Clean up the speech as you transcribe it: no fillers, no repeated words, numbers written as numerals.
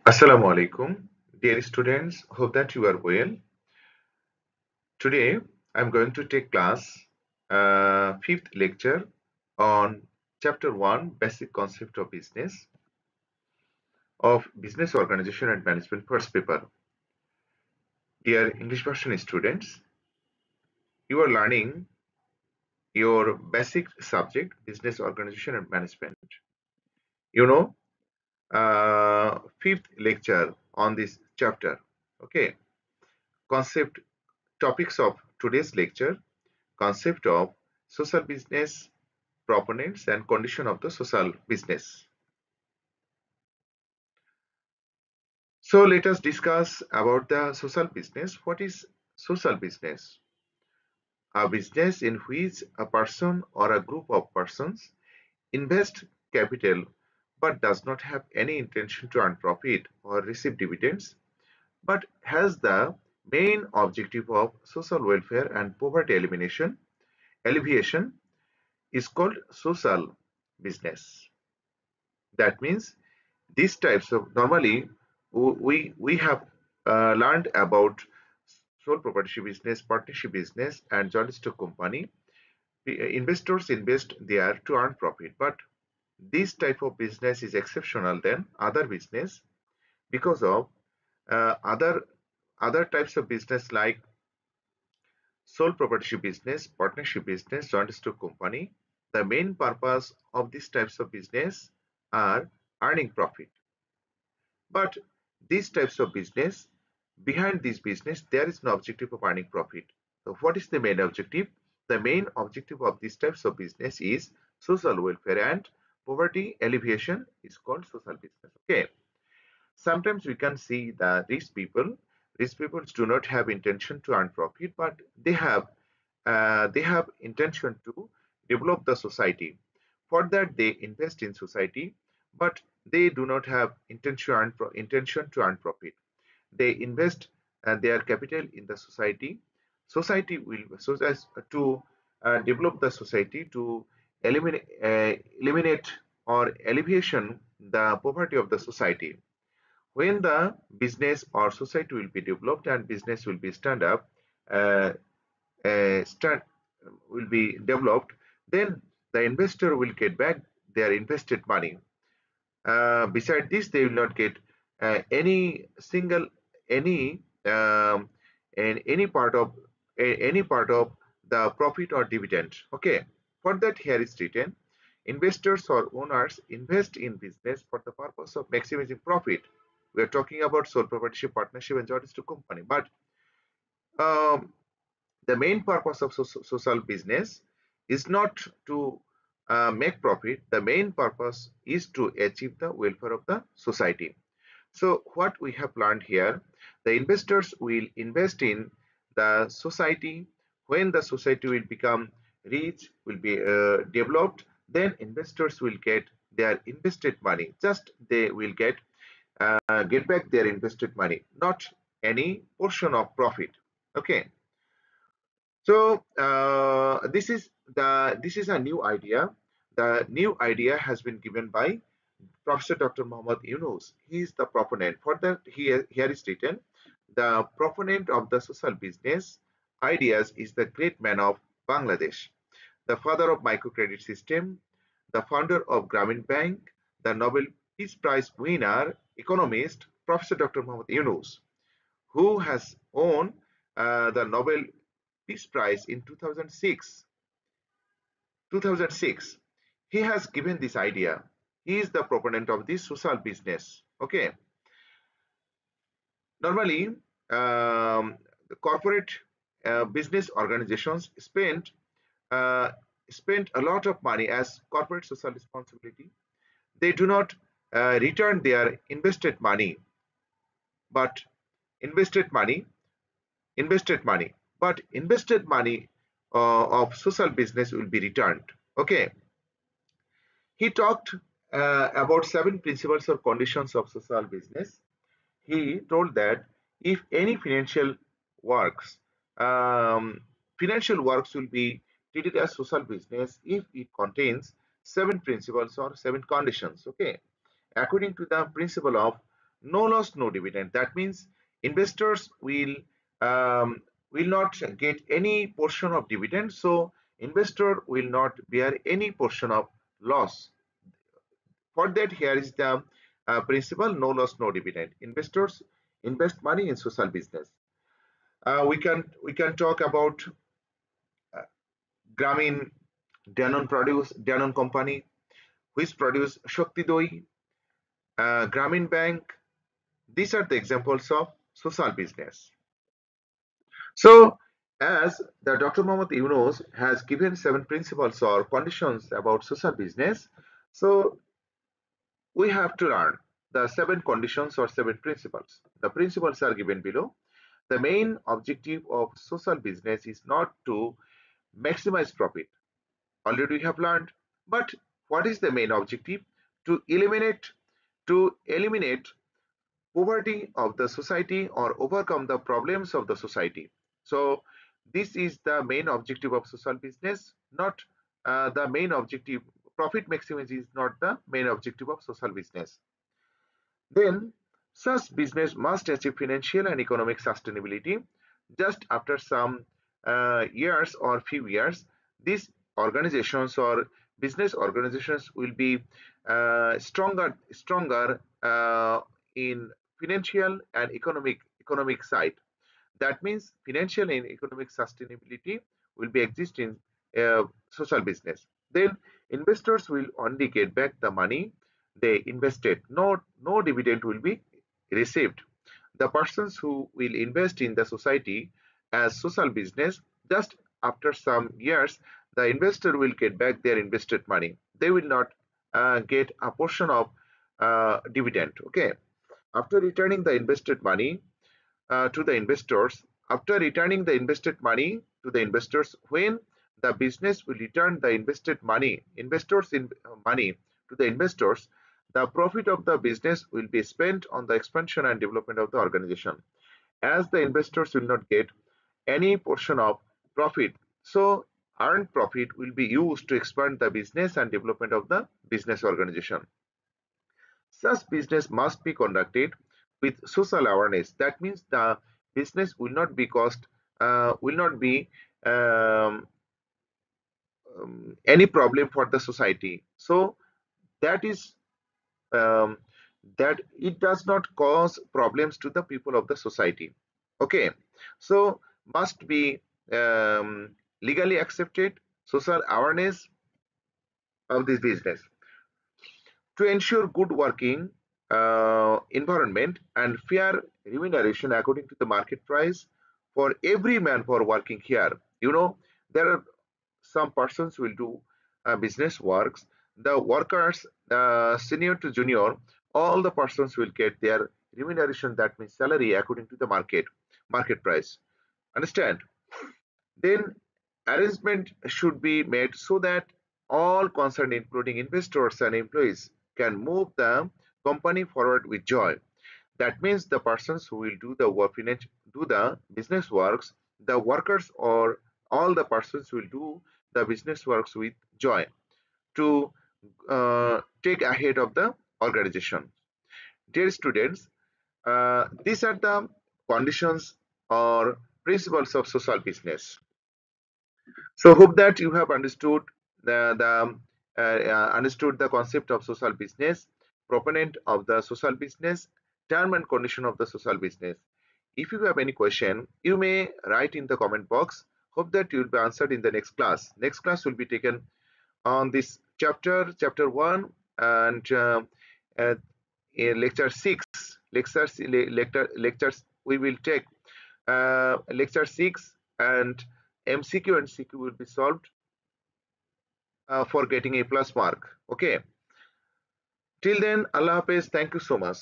Assalamu alaikum, dear students. Hope that you are well. Today, I'm going to take class fifth lecture on Chapter-1, Basic Concept of Business Organization and Management, first paper. Dear English version students, you are learning your basic subject, Business Organization and Management. You know, fifth lecture on this chapter. Okay, concept topics of today's lecture: concept of social business, proponents, and condition of the social business. So let us discuss about the social business. What is social business? A business in which a person or a group of persons invest capital but does not have any intention to earn profit or receive dividends, but has the main objective of social welfare and poverty alleviation is called social business. That means these types of normally we have learned about sole proprietorship business, partnership business, and joint stock company. Investors invest there to earn profit, but this type of business is exceptional than other business because of uh, other other types of business like sole proprietorship business, partnership business, joint stock company. The main purpose of these types of business are earning profit. But these types of business, behind this business, there is no objective of earning profit. So what is the main objective? The main objective of these types of business is social welfare and poverty alleviation is called social business. Okay. Sometimes we can see the rich people do not have intention to earn profit, but they have intention to develop the society. For that, they invest in society, but they do not have intention to earn profit. They invest their capital in the society. Society will so as to develop the society to eliminate or alleviation the poverty of the society. When the business or society will be developed and business will be uh, stand will be developed, then the investor will get back their invested money. Beside this, they will not get any single any and any part of the profit or dividend. Okay, for that here is written: investors or owners invest in business for the purpose of maximizing profit. We are talking about sole proprietorship, partnership, and joint stock company, but um, the main purpose of social business is not to make profit. The main purpose is to achieve the welfare of the society. So what we have learned here, the investors will invest in the society. When the society will become rich, will be developed, then investors will get their invested money. Just they will get back their invested money, not any portion of profit. Okay. So this is a new idea. The new idea has been given by Professor Dr. Muhammad Yunus. He is the proponent. For that, here is written: the proponent of the social business ideas is the great man of Bangladesh, the father of microcredit system, the founder of Grameen Bank, the Nobel Peace Prize winner, economist Professor Dr. Muhammad Yunus, who has won the Nobel Peace Prize in 2006. 2006. He has given this idea. He is the proponent of this social business. Okay. Normally, the corporate business organizations uh, spend a lot of money as corporate social responsibility. They do not return their but invested money, invested money, but invested money of social business will be returned. Okay. He talked about 7 principles or conditions of social business. He told that if any works, um, financial works will be treated as social business if it contains 7 principles or 7 conditions. Okay, according to the principle of no loss, no dividend. That means investors um, will not get any portion of dividend. So investor will not bear any portion of loss. For that, here is the principle: no loss, no dividend. Investors invest money in social business. We can talk about uh, Gramin Danone company, which produce Shakti Doi, Gramin Bank. These are the examples of social business. So, as the Dr. Mohammed Yunus has given 7 principles or conditions about social business, so we have to learn the 7 conditions or 7 principles. The principles are given below. The main objective of social business is not to maximize profit. Already we have learned. But what is the main objective? To eliminate poverty of the society or overcome the problems of the society. So this is the main objective of social business, not the main objective. Profit maximization is not the main objective of social business. Then such business must achieve financial and economic sustainability. Just after some years or few years, these organizations or business organizations will be stronger in financial and economic side. That means financial and economic sustainability will be exist in social business. Then investors will only get back the money they invested. No dividend will be received. The persons who will invest in the society as social business, just after some years, the investor will get back their invested money. They will not get a portion of dividend. Okay. After returning the invested money, to the investors, after returning the invested money to the investors, when the business will return the invested money investors in money to the investors, the profit of the business will be spent on the expansion and development of the organization, as the investors will not get any portion of profit. So earned profit will be used to expand the business and development of the business organization. Such business must be conducted with social awareness. That means the business will not be um, any problem for the society. So that is um, that it does not cause problems to the people of the society. Okay, so must be legally accepted social awareness of this business. To ensure good working environment and fair remuneration according to the market price for every man for working here. There are some persons will do business works. The workers, senior to junior, all the persons will get their remuneration, that means salary, according to the market price. Understand? Then arrangement should be made so that all concerned, including investors and employees, can move the company forward with joy. That means the persons who will do the do the business works, the workers or all the persons will do the business works with joy to take ahead of the organization. Dear students, these are the conditions or principles of social business. So hope that you have understood the concept of social business, proponent of the social business, term and condition of the social business. If you have any question, you may write in the comment box. Hope that you will be answered in the next class. Next class will be taken on this chapter 1, and in lecture 6. Lectures we will take lecture 6, and MCQ and CQ will be solved for getting a plus mark. Okay. Till then, Allah Hafiz. Thank you so much.